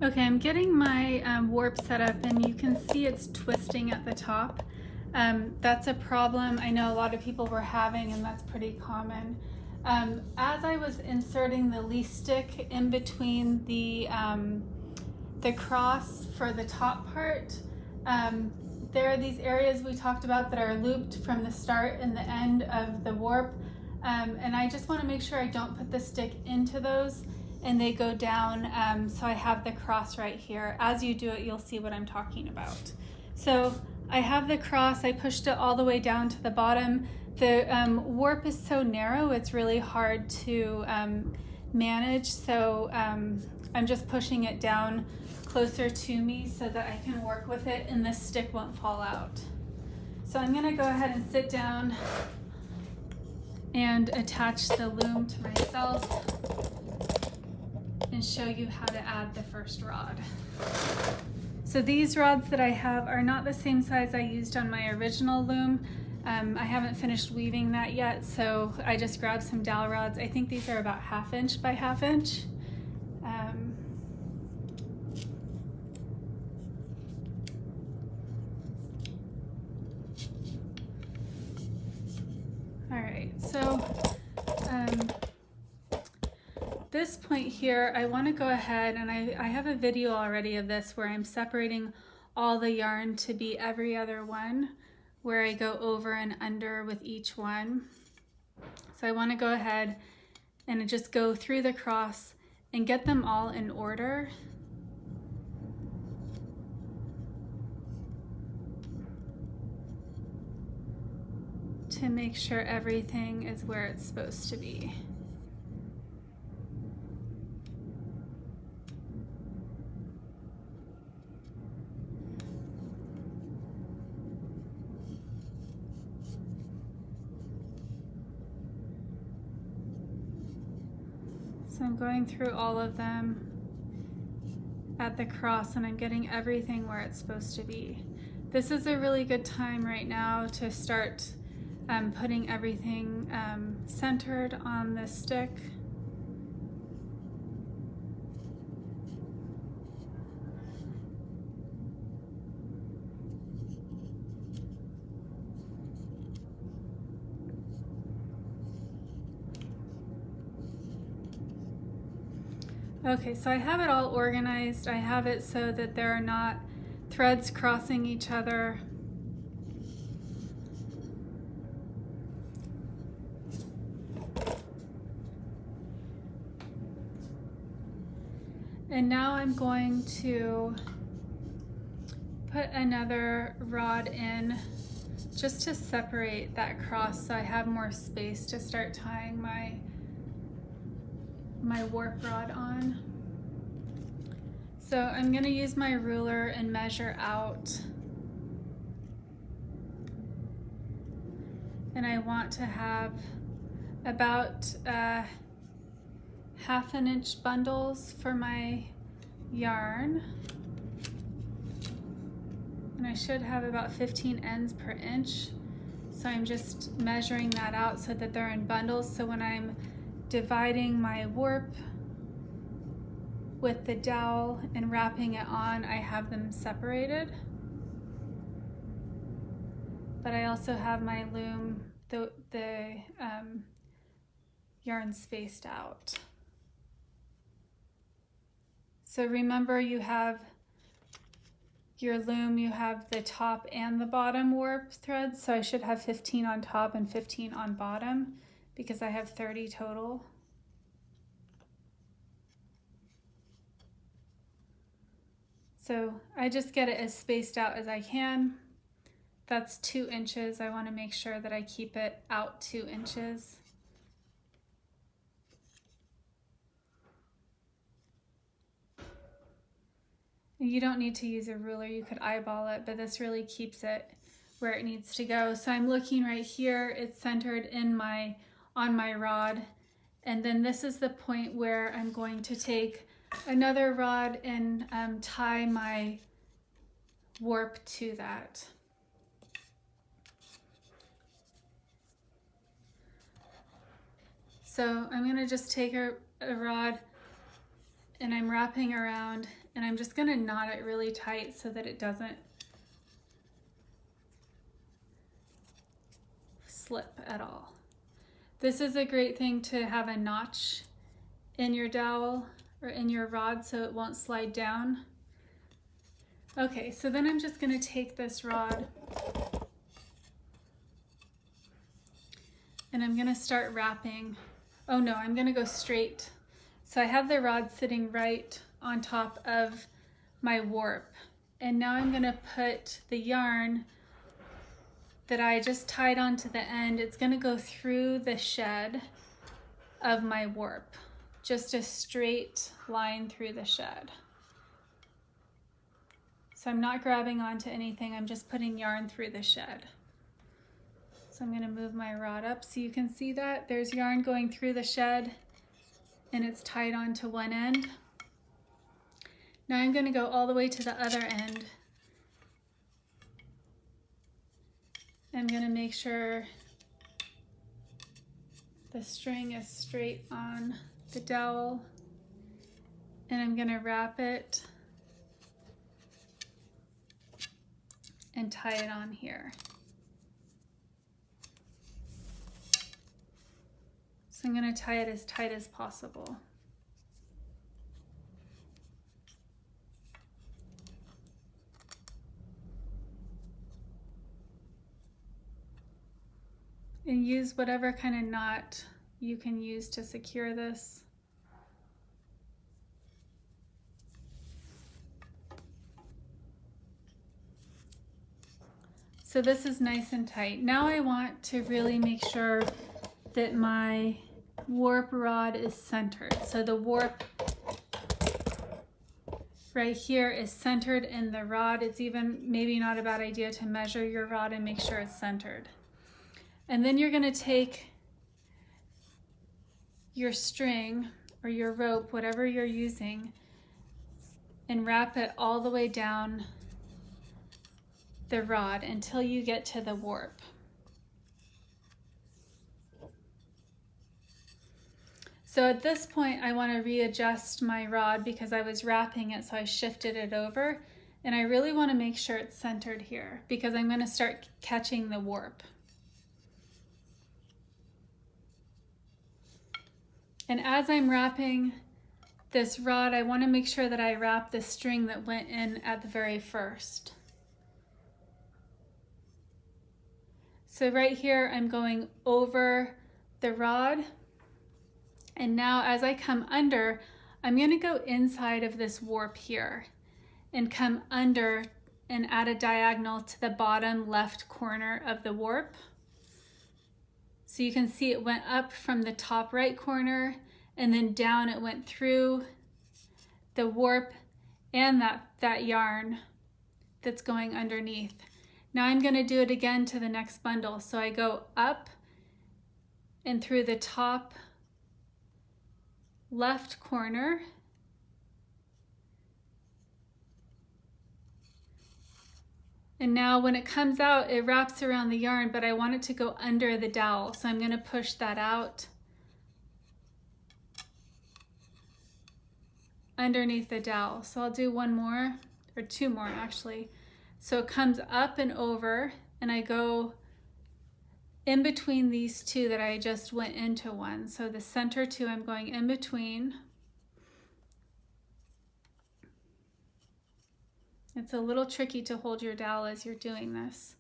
Okay, I'm getting my warp set up and you can see it's twisting at the top. That's a problem I know a lot of people were having, and that's pretty common. As I was inserting the leaf stick in between the cross for the top part, there are these areas we talked about that are looped from the start and the end of the warp, and I just want to make sure I don't put the stick into those and they go down, so I have the cross right here. As you do it, you'll see what I'm talking about. So I have the cross, I pushed it all the way down to the bottom. The warp is so narrow, it's really hard to manage, so I'm just pushing it down closer to me so that I can work with it and this stick won't fall out. So I'm gonna go ahead and sit down and attach the loom to myself and show you how to add the first rod. So these rods that I have are not the same size I used on my original loom. I haven't finished weaving that yet, so I just grabbed some dowel rods. I think these are about 1/2 inch by 1/2 inch. All right, so this point here, I want to go ahead and I have a video already of this where I'm separating all the yarn to be every other one, where I go over and under with each one. So I want to go ahead and just go through the cross and get them all in order. To make sure everything is where it's supposed to be. So I'm going through all of them at the cross and I'm getting everything where it's supposed to be. This is a really good time right now to start putting everything centered on this stick. Okay, so I have it all organized. I have it so that there are not threads crossing each other. And now I'm going to put another rod in just to separate that cross so I have more space to start tying my warp rod on. So I'm going to use my ruler and measure out. And I want to have about 1/2 inch bundles for my yarn. And I should have about 15 ends per inch. So I'm just measuring that out so that they're in bundles. So when I'm dividing my warp with the dowel and wrapping it on, I have them separated. But I also have my loom, the yarn spaced out. So remember, you have your loom, you have the top and the bottom warp threads. So I should have 15 on top and 15 on bottom because I have 30 total. So I just get it as spaced out as I can. That's 2 inches. I want to make sure that I keep it out 2 inches. You don't need to use a ruler, you could eyeball it, but this really keeps it where it needs to go. So I'm looking right here, it's centered in on my rod. And then this is the point where I'm going to take another rod and tie my warp to that. So I'm going to just take a rod and I'm wrapping around, and I'm just gonna knot it really tight so that it doesn't slip at all. This is a great thing to have a notch in your dowel or in your rod so it won't slide down. Okay, so then I'm just gonna take this rod and I'm gonna start wrapping. Oh no, I'm gonna go straight. So I have the rod sitting right on top of my warp. And now I'm gonna put the yarn that I just tied onto the end. It's gonna go through the shed of my warp. Just a straight line through the shed. So I'm not grabbing onto anything, I'm just putting yarn through the shed. So I'm gonna move my rod up so you can see that. There's yarn going through the shed and it's tied onto one end. Now I'm gonna go all the way to the other end. I'm gonna make sure the string is straight on the dowel, and I'm gonna wrap it and tie it on here. So I'm gonna tie it as tight as possible. And use whatever kind of knot you can use to secure this. So this is nice and tight. Now I want to really make sure that my warp rod is centered. So the warp right here is centered in the rod. It's even maybe not a bad idea to measure your rod and make sure it's centered. And then you're gonna take your string or your rope, whatever you're using, and wrap it all the way down the rod until you get to the warp. So at this point, I want to readjust my rod because I was wrapping it, so I shifted it over, and I really want to make sure it's centered here because I'm going to start catching the warp. And as I'm wrapping this rod, I want to make sure that I wrap the string that went in at the very first. So right here, I'm going over the rod. And now as I come under, I'm gonna go inside of this warp here and come under and add a diagonal to the bottom left corner of the warp. So you can see it went up from the top right corner and then down it went through the warp and that yarn that's going underneath. Now I'm going to do it again to the next bundle. So I go up and through the top left corner. And now when it comes out, it wraps around the yarn, but I want it to go under the dowel. So I'm going to push that out underneath the dowel. So I'll do one more, or two more actually. So it comes up and over, and I go in between these two that I just went into one. So the center two, I'm going in between. It's a little tricky to hold your dowel as you're doing this.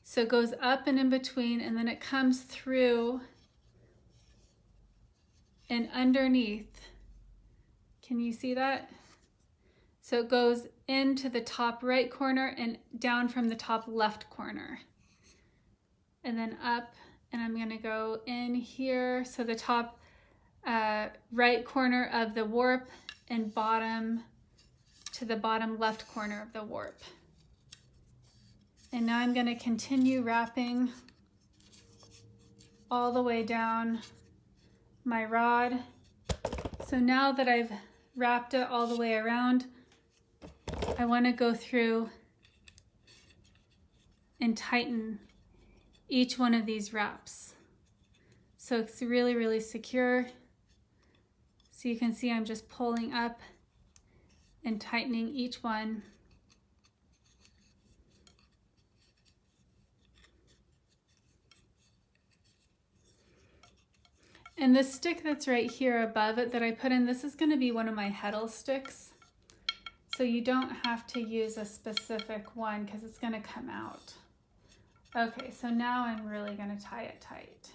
So it goes up and in between, and then it comes through and underneath. Can you see that? So it goes into the top right corner and down from the top left corner. And then up, and I'm gonna go in here. So the top right corner of the warp and bottom to the bottom left corner of the warp. And now I'm gonna continue wrapping all the way down my rod. So now that I've wrapped it all the way around, I want to go through and tighten each one of these wraps. So it's really, really secure. So you can see I'm just pulling up and tightening each one. And the stick that's right here above it that I put in, this is going to be one of my heddle sticks. So you don't have to use a specific one because it's going to come out. Okay, so now I'm really going to tie it tight.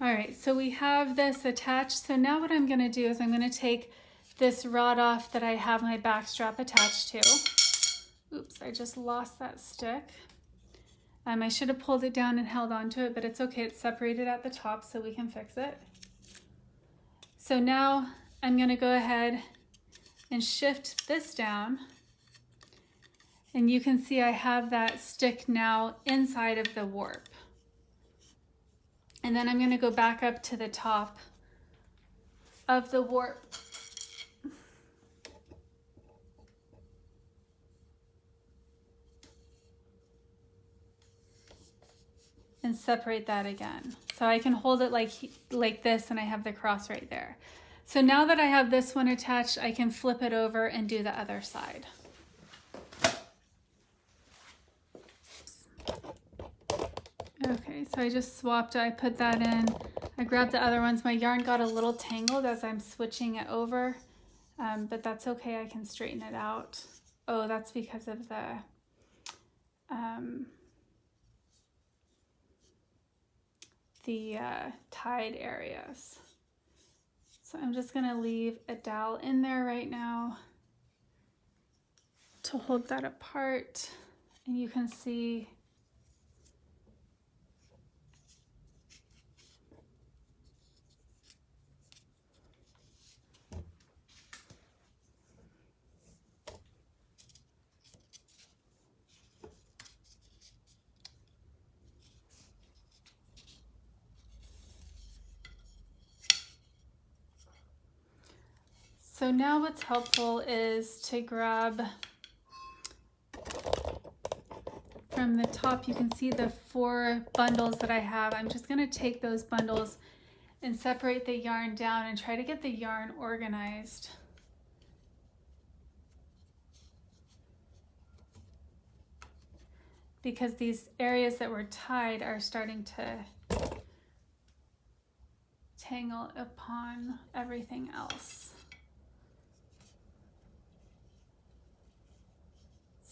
All right, so we have this attached. So now what I'm going to do is I'm going to take this rod off that I have my back strap attached to. Oops, I just lost that stick. I should have pulled it down and held onto it, but it's okay. It's separated at the top, so we can fix it. So now I'm going to go ahead and shift this down. And you can see I have that stick now inside of the warp. And then I'm going to go back up to the top of the warp. And separate that again. So I can hold it like this, and I have the cross right there. So now that I have this one attached, I can flip it over and do the other side. Okay, so I just swapped it. I put that in. I grabbed the other ones. My yarn got a little tangled as I'm switching it over, but that's okay. I can straighten it out. Oh, that's because of the tied areas. So I'm just going to leave a dowel in there right now to hold that apart, and you can see so now what's helpful is to grab from the top. You can see the 4 bundles that I have. I'm just going to take those bundles and separate the yarn down and try to get the yarn organized. Because these areas that were tied are starting to tangle upon everything else.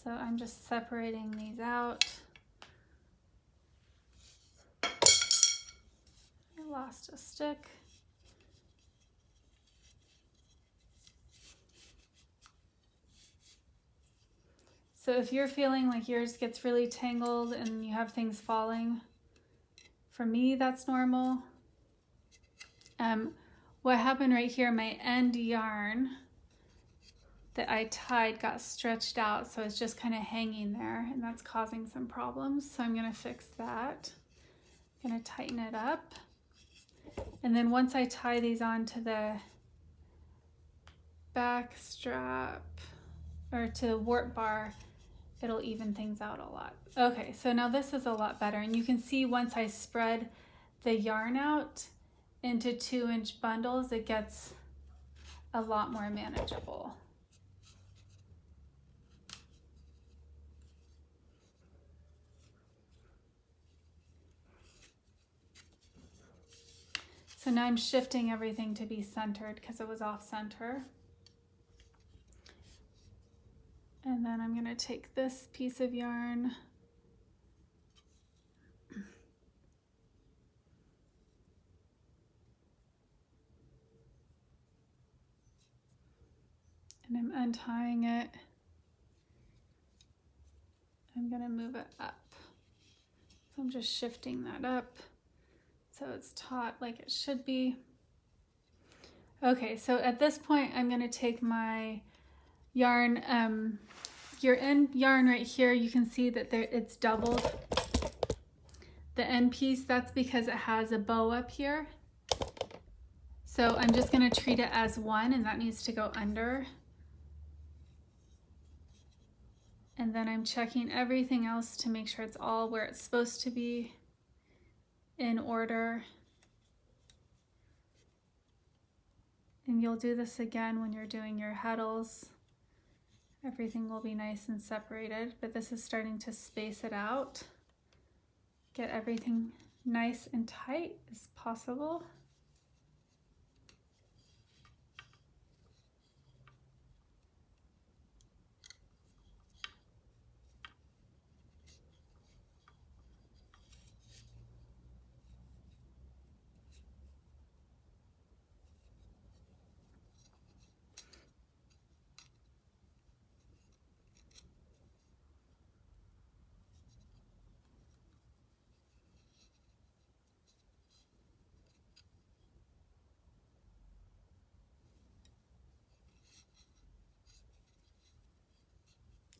So I'm just separating these out. I lost a stick. So if you're feeling like yours gets really tangled and you have things falling, for me that's normal. What happened right here, my end yarn that I tied got stretched out, so it's just kind of hanging there, and that's causing some problems. So I'm going to fix that. I'm going to tighten it up. And then once I tie these onto the back strap or to the warp bar, it'll even things out a lot. Okay, so now this is a lot better, and you can see once I spread the yarn out into 2-inch bundles, it gets a lot more manageable. So now I'm shifting everything to be centered because it was off center. And then I'm going to take this piece of yarn and I'm untying it. I'm going to move it up. So I'm just shifting that up so it's taut like it should be. Okay, so at this point I'm going to take my yarn you're in yarn right here, you can see that it's doubled. The end piece, that's because it has a bow up here. So I'm just going to treat it as one, and that needs to go under. And then I'm checking everything else to make sure it's all where it's supposed to be, in order. And you'll do this again when you're doing your heddles. Everything will be nice and separated, but this is starting to space it out. Get everything nice and tight as possible.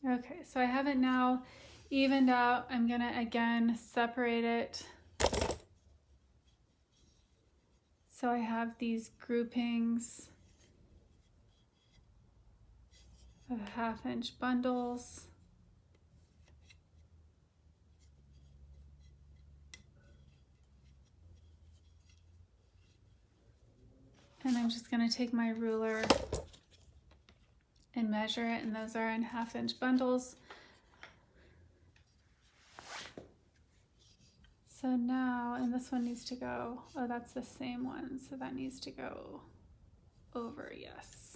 Okay, so I have it now evened out. I'm gonna again separate it. So I have these groupings of 1/2 inch bundles. And I'm just gonna take my ruler and measure it, and those are in 1/2 inch bundles. So now, and this one needs to go, oh, that's the same one, so that needs to go over, yes.